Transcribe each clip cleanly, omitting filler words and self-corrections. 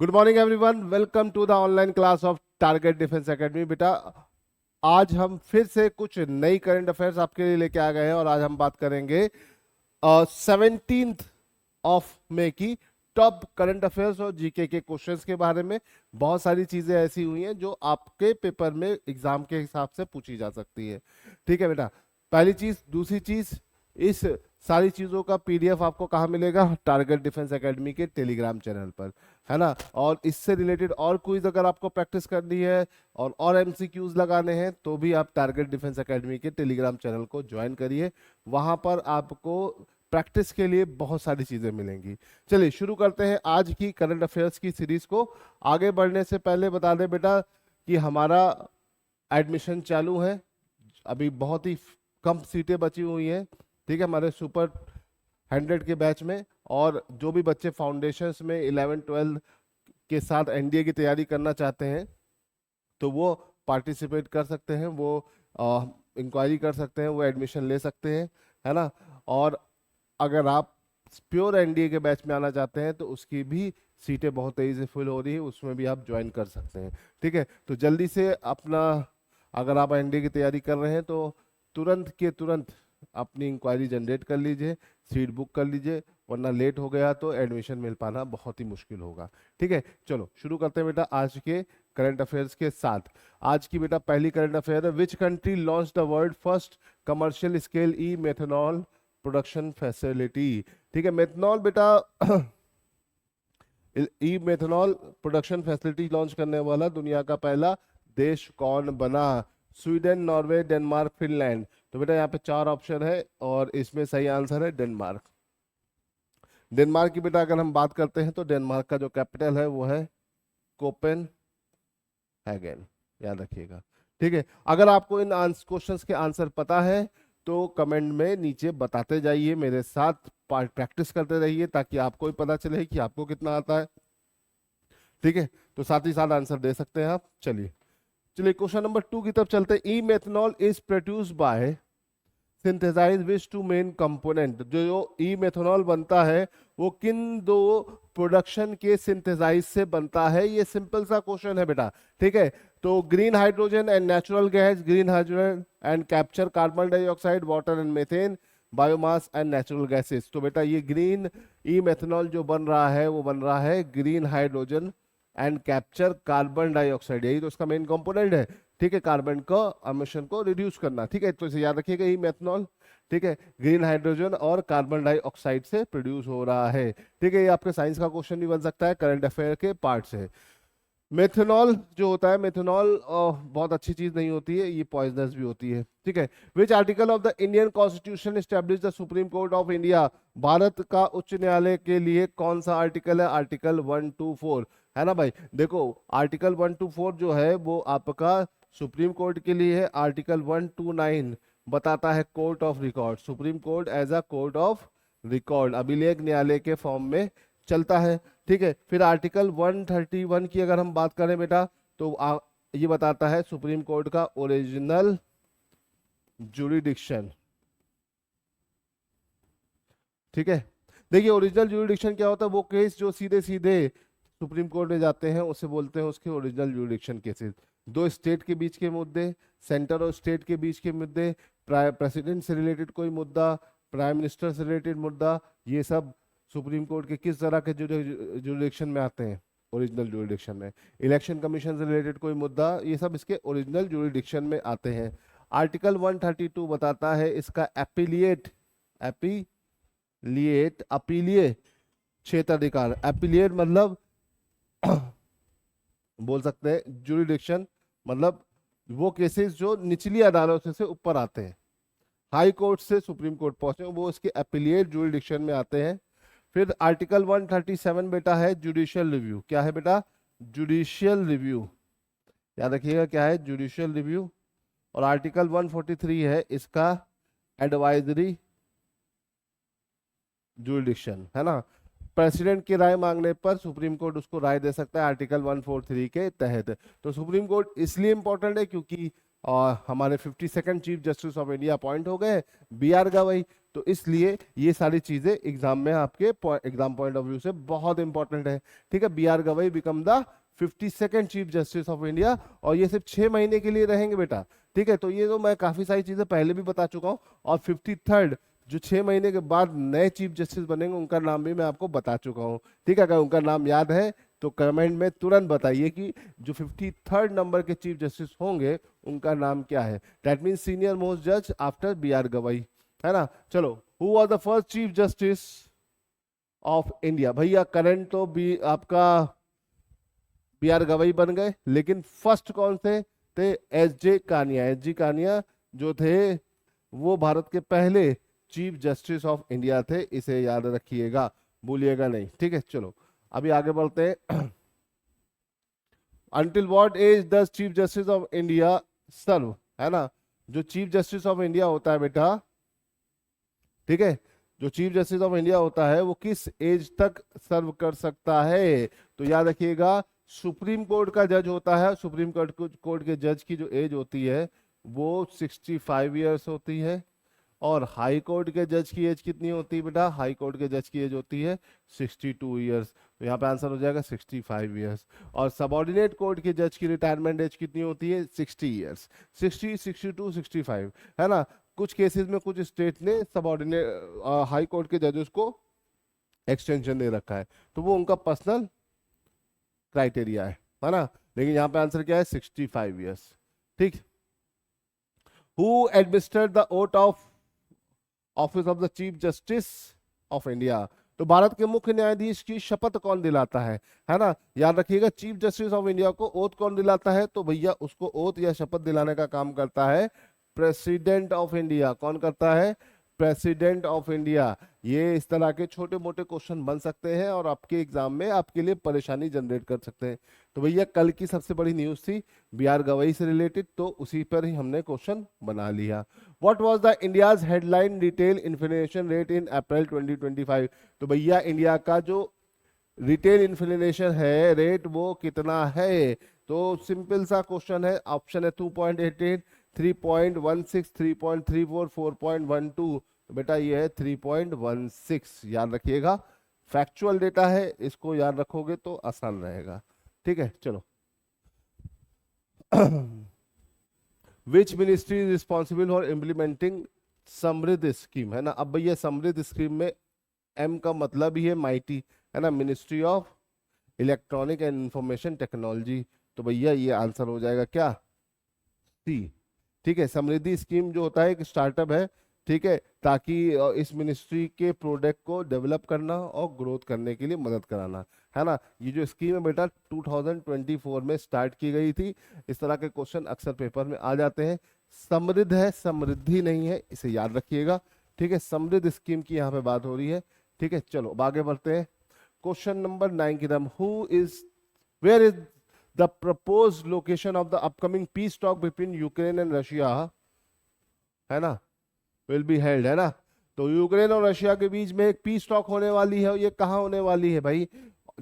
Good morning everyone, welcome to the online class of target defence academy. बेटा, आज हम फिर से कुछ नई करंट अफेयर्स आपके लिए लेके आ गए हैं और आज हम बात करेंगे 17th ऑफ मई की टॉप करंट अफेयर्स और जीके के क्वेश्चंस के बारे में। बहुत सारी चीजें ऐसी हुई हैं जो आपके पेपर में एग्जाम के हिसाब से पूछी जा सकती है। ठीक है बेटा, पहली चीज। दूसरी चीज, इस सारी चीजों का पीडीएफ आपको कहाँ मिलेगा? टारगेट डिफेंस एकेडमी के टेलीग्राम चैनल पर, है ना। और इससे रिलेटेड और क्विज अगर आपको प्रैक्टिस करनी है और एमसीक्यूज लगाने हैं तो भी आप टारगेट डिफेंस एकेडमी के टेलीग्राम चैनल को ज्वाइन करिए। वहां पर आपको प्रैक्टिस के लिए बहुत सारी चीजें मिलेंगी। चलिए शुरू करते हैं आज की करंट अफेयर्स की सीरीज को। आगे बढ़ने से पहले बता दें बेटा कि हमारा एडमिशन चालू है। अभी बहुत ही कम सीटें बची हुई हैं, ठीक है, हमारे सुपर 100 के बैच में। और जो भी बच्चे फाउंडेशंस में 11-12 के साथ एनडीए की तैयारी करना चाहते हैं तो वो पार्टिसिपेट कर सकते हैं, वो इंक्वायरी कर सकते हैं, वो एडमिशन ले सकते हैं, है ना। और अगर आप प्योर एनडीए के बैच में आना चाहते हैं तो उसकी भी सीटें बहुत तेजी से फुल हो रही है, उसमें भी आप ज्वाइन कर सकते हैं। ठीक है, तो जल्दी से अपना, अगर आप एनडीए की तैयारी कर रहे हैं तो तुरंत के तुरंत अपनी इंक्वायरी जनरेट कर लीजिए, सीट बुक कर लीजिए, वरना लेट हो गया तो एडमिशन मिल पाना बहुत ही मुश्किल होगा। ठीक है, चलो शुरू करते हैं बेटा आज के करंट अफेयर्स के साथ। आज की बेटा पहली करंट अफेयर है, which country launch the world first commercial scale E methanol production facility. ठीक है, मेथनॉल बेटा ई मेथनॉल प्रोडक्शन फैसिलिटी लॉन्च करने वाला दुनिया का पहला देश कौन बना? Sweden, Norway, Denmark, Finland. तो बेटा यहाँ पे 4 ऑप्शन है और इसमें सही आंसर है डेनमार्क। डेनमार्क की बेटा अगर हम बात करते हैं तो डेनमार्क का जो कैपिटल है वो है कोपेन हैगन, याद रखिएगा। ठीक है, अगर आपको इन क्वेश्चंस के आंसर पता है तो कमेंट में नीचे बताते जाइए, मेरे साथ प्रैक्टिस करते रहिए ताकि आपको भी पता चले कि आपको कितना आता है। ठीक है, तो साथ ही साथ आंसर दे सकते हैं आप। चलिए चलिए क्वेश्चन नंबर 2 की तरफ चलते हैं। E methanol is produced by synthesize which two main component. जो ई मेथनॉल बनता है वो किन दो प्रोडक्शन के सिंथेसाइज से बनता है? ये सिंपल सा क्वेश्चन है बेटा। ठीक है, तो green hydrogen and natural gas, green hydrogen and capture carbon dioxide, water and methane, biomass and natural gases. तो बेटा ये ग्रीन ई मेथनॉल जो बन रहा है वो बन रहा है green hydrogen and capture carbon dioxide, यही तो इसका मेन कंपोनेंट है। ठीक है, कार्बन का एमिशन को रिड्यूस करना। ठीक है, तो इसे याद रखिएगा, ई मेथनॉल, ठीक है, ग्रीन हाइड्रोजन और कार्बन डाइऑक्साइड से प्रोड्यूस हो रहा है। ठीक है, ये आपके साइंस का क्वेश्चन भी बन सकता है, करंट अफेयर के पार्ट से। मेथनॉल जो होता है, मेथनॉल बहुत अच्छी चीज नहीं होती है, ये पॉइजनस भी होती है। ठीक है, which article of the Indian constitution establish the supreme court of India. Bharat का उच्च न्यायालय के लिए कौन सा आर्टिकल है? आर्टिकल 124, है ना भाई। देखो आर्टिकल 124 जो है वो आपका सुप्रीम कोर्ट के लिए है। आर्टिकल 129 बताता है court of record, supreme court as a court of record, अभिलेख न्यायालय के फॉर्म में चलता है। ठीक है, फिर आर्टिकल 131 की अगर हम बात करें बेटा तो ये बताता है सुप्रीम कोर्ट का ओरिजिनल जुरिडिक्शन। ठीक है, देखिए ओरिजिनल जुरिडिक्शन क्या होता है? वो केस जो सीधे सीधे सुप्रीम कोर्ट में जाते हैं उसे बोलते हैं उसके ओरिजिनल जुरिडिक्शन केसेस। दो स्टेट के बीच के मुद्दे, सेंटर और स्टेट के बीच के मुद्दे, प्रेसिडेंट से रिलेटेड कोई मुद्दा, प्राइम मिनिस्टर से रिलेटेड मुद्दा, ये सब सुप्रीम कोर्ट के किस तरह के जुरिडिक्शन में आते हैं? ओरिजिनल जुरिडिक्शन में। इलेक्शन कमीशन से रिलेटेड कोई मुद्दा, ये सब इसके ओरिजिनल जुरिडिक्शन में आते हैं। आर्टिकल 132 बताता है इसका एपिलिएट, अपीलीय क्षेत्राधिकार। एपिलिएट मतलब बोल सकते हैं जुरिडिक्शन, मतलब वो केसेस जो निचली अदालतों से ऊपर आते हैं, हाई कोर्ट से सुप्रीम कोर्ट पहुंचे, वो इसके एपिलिएट जुरिडिक्शन में आते हैं। फिर आर्टिकल 137 बेटा है जुडिशियल रिव्यू। क्या है बेटा? जुडिशियल रिव्यू, याद रखिएगा क्या है? Judicial review. और आर्टिकल 143 है इसका एडवाइजरी जुरिडिक्शन, है ना। प्रेसिडेंट की राय मांगने पर सुप्रीम कोर्ट उसको राय दे सकता है आर्टिकल 143 के तहत। तो सुप्रीम कोर्ट इसलिए इंपॉर्टेंट है क्योंकि और हमारे 52nd chief justice of India appoint हो गए बी आर गवई। तो इसलिए ये सारी चीजें एग्जाम में आपके एग्जाम पॉइंट ऑफ व्यू से बहुत इंपॉर्टेंट है। ठीक है, B R Gavai become the 52nd chief justice of India, और ये सिर्फ 6 महीने के लिए रहेंगे बेटा। ठीक है, तो ये तो मैं काफी सारी चीजें पहले भी बता चुका हूँ, और 53rd जो 6 महीने के बाद नए चीफ जस्टिस बनेंगे उनका नाम भी मैं आपको बता चुका हूँ। ठीक है, अगर उनका नाम याद है तो कमेंट में तुरंत बताइए कि जो 53rd नंबर के चीफ जस्टिस होंगे उनका नाम क्या है। दैट मीन सीनियर मोस्ट जज आफ्टर बी आर गवई, है ना। चलो, who was the first chief justice of India? भैया करंट तो आपका बी आर गवई बन गए, लेकिन फर्स्ट कौन थे एस जे कानिया। एस जी कानिया जो थे वो भारत के पहले चीफ जस्टिस ऑफ इंडिया थे, इसे याद रखिएगा, भूलिएगा नहीं। ठीक है, चलो अभी आगे बढ़ते हैं। Until what age does chief justice of India serve, है ना। जो चीफ जस्टिस ऑफ इंडिया होता है बेटा, ठीक है, जो चीफ जस्टिस ऑफ इंडिया होता है वो किस एज तक सर्व कर सकता है? तो याद रखिएगा, सुप्रीम कोर्ट का जज होता है, सुप्रीम कोर्ट के जज की जो एज होती है वो 65 ईयर्स होती है। और हाई कोर्ट के जज की एज कितनी होती है बेटा? हाई कोर्ट के जज की एज होती है 62 ईयर्स। तो यहाँ पे आंसर हो जाएगा 65 ईयर्स। और सबऑर्डिनेट कोर्ट के जज की रिटायरमेंट एज कितनी होती है? 60 ईयर्स। 60, 62, 65, है ना। कुछ केसेस में कुछ स्टेट ने सबऑर्डिनेट हाई कोर्ट के जजेस को एक्सटेंशन दे रखा है, तो वो उनका पर्सनल क्राइटेरिया है ना। लेकिन यहाँ पे आंसर क्या है? 65 ईयर्स। ठीक। Who administered the oath of office of the chief justice of India? तो भारत के मुख्य न्यायाधीश की शपथ कौन दिलाता है ना। याद रखिएगा, चीफ जस्टिस ऑफ इंडिया को ओथ कौन दिलाता है? तो भैया उसको ओथ या शपथ दिलाने का काम करता है प्रेसिडेंट ऑफ इंडिया। कौन करता है? President of India. ये इस तरह के छोटे मोटे क्वेश्चन बन सकते हैं और आपके एग्जाम में आपके लिए परेशानी जनरेट कर सकते हैं। तो भैया कल की सबसे बड़ी न्यूज थी बी आर गवई से रिलेटेड, तो उसी पर ही हमने क्वेश्चन बना लिया। What was the India's headline retail inflation rate in April 2025? तो भैया इंडिया का जो रिटेल इन्फ्लेशन है रेट वो कितना है? तो सिंपल सा क्वेश्चन है, ऑप्शन है 2.88, 3.16, 3.34, 4.12। तो बेटा ये है 3.16। याद रखिएगा, फैक्चुअल डेटा है, इसको याद रखोगे तो आसान रहेगा। ठीक है, चलो। Which ministry is responsible for implementing समृद्ध स्कीम, है ना। अब भैया समृद्ध स्कीम में एम का मतलब ही है माइटी, है ना, ministry of electronic and information technology. तो भैया ये आंसर हो जाएगा क्या? सी। ठीक है, समृद्धि स्कीम जो होता है एक स्टार्टअप है, ठीक है, ताकि इस मिनिस्ट्री के प्रोडक्ट को डेवलप करना और ग्रोथ करने के लिए मदद कराना, है ना। ये जो स्कीम है बेटा 2024 में स्टार्ट की गई थी। इस तरह के क्वेश्चन अक्सर पेपर में आ जाते हैं। समृद्ध है, समृद्धि नहीं है, इसे याद रखिएगा। ठीक है, समृद्ध स्कीम की यहाँ पे बात हो रही है। ठीक है, चलो अब आगे बढ़ते हैं। क्वेश्चन नंबर 9 की तरफ, where is the proposed location of the upcoming peace talk between Ukraine and Russia, है ना, will be held, है ना। तो यूक्रेन और रशिया के बीच में एक पीस टॉक होने वाली है, ये कहाँ होने वाली है भाई?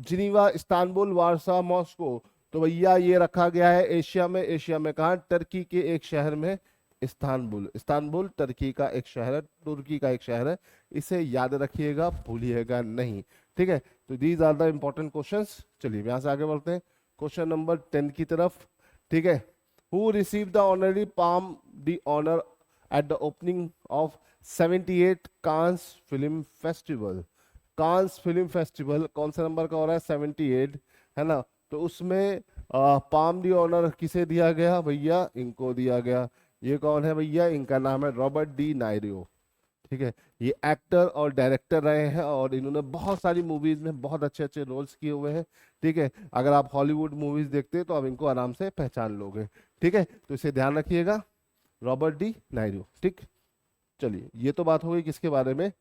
जिनीवा, इस्तांबुल, वारसा, मॉस्को। तो भैया ये रखा गया है एशिया में। एशिया में कहाँ? टर्की के एक शहर में, इस्तांबुल। इस्तांबुल टर्की का एक शहर है, तुर्की का एक शहर है, इसे याद रखिएगा, भूलिएगा नहीं। ठीक है, तो these are the important questions. चलिए यहाँ से आगे बढ़ते हैं क्वेश्चन नंबर 10 की तरफ। ठीक है, who receive the honorary palm the honour at the opening of 78 Cannes film festival? Cannes film festival कौन सा नंबर का हो रहा है? 78, है ना। तो उसमें पाम दी ऑनर किसे दिया गया? भैया इनको दिया गया। ये कौन है भैया? इनका नाम है रॉबर्ट डी नायरो। ठीक है, ये एक्टर और डायरेक्टर रहे हैं और इन्होंने बहुत सारी मूवीज में बहुत अच्छे अच्छे रोल्स किए हुए हैं। ठीक है, अगर आप हॉलीवुड मूवीज देखते हैं तो आप इनको आराम से पहचान लोगे। ठीक है, तो इसे ध्यान रखिएगा, रॉबर्ट डी नायरो। ठीक, चलिए ये तो बात हो गई किसके बारे में?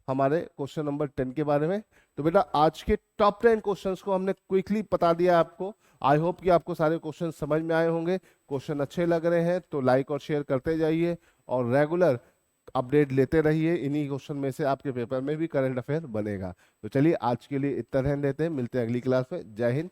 हमारे क्वेश्चन नंबर 10 के बारे में। तो बेटा आज के टॉप 10 क्वेश्चंस को हमने क्विकली बता दिया आपको। आई होप कि आपको सारे क्वेश्चन समझ में आए होंगे। क्वेश्चन अच्छे लग रहे हैं तो लाइक और शेयर करते जाइए और रेगुलर अपडेट लेते रहिए। इन्हीं क्वेश्चन में से आपके पेपर में भी करंट अफेयर बनेगा। तो चलिए आज के लिए इतना ध्यान देते हैं, मिलते हैं अगली क्लास में। जय हिंद।